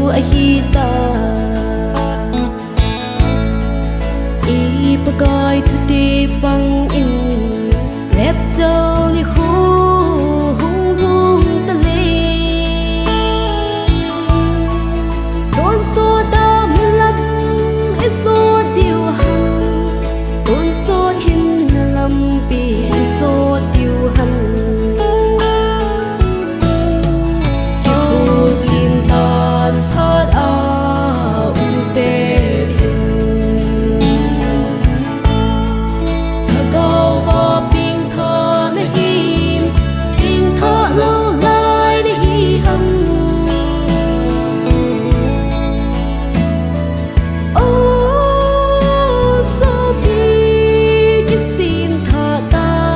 a hi ta i pagai thu ti bang in lep châu ni khu hung hung ta le don so dam lam e so diu han don so hin lam pi so diu han xin tan thắt áo bê hình thơ cao và bình thơ nơi im bình thơ lâu lại để hi hâm ô sao vì cái xin thà ta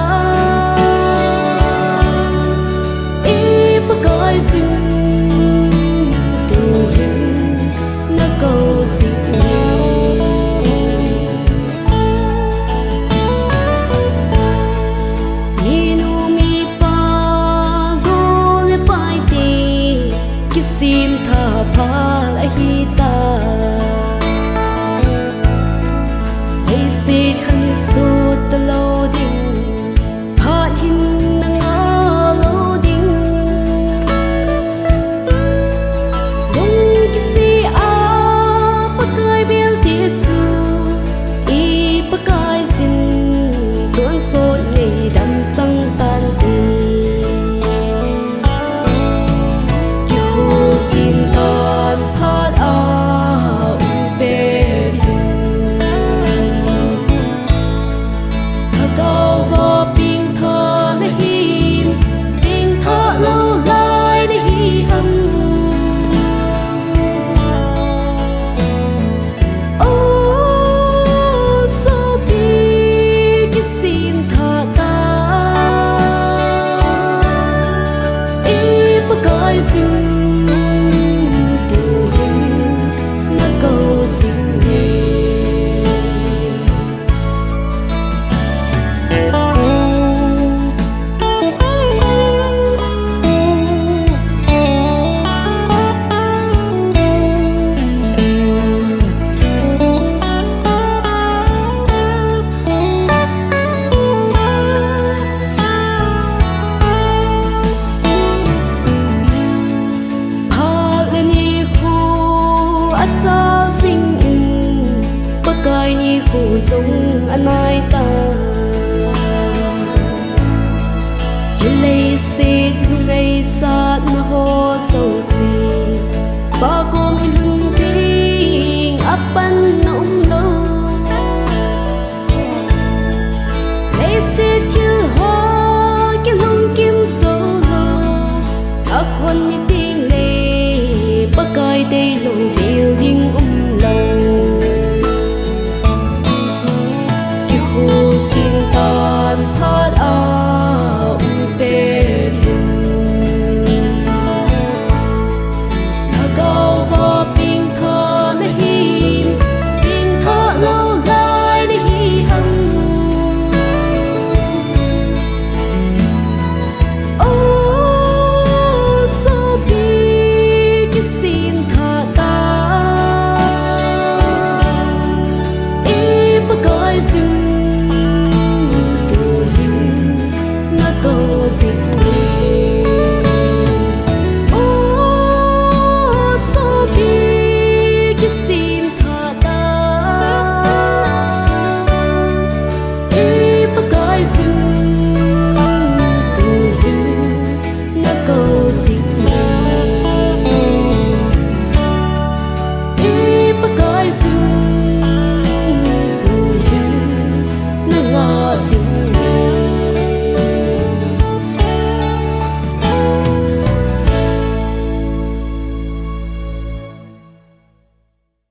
ý bất gọi dừng sim tha pha la hi ta ei se khan so ta lo ding phat hin na nga lo ding dong ki si a pa kai bel ti chu i pa kai sin don so nei dam chang tan ti xin tan thắt áo bê hình thơ cao và bình thơ nơi im bình thơ lâu lại để hi hâm ô sao vì cái xin thà ta ý bất gọi dừng cho sinh in bất coi ni khu dung anh ai ta hiện lấy xe lúc ngày cha nó ho dầu xin ba cô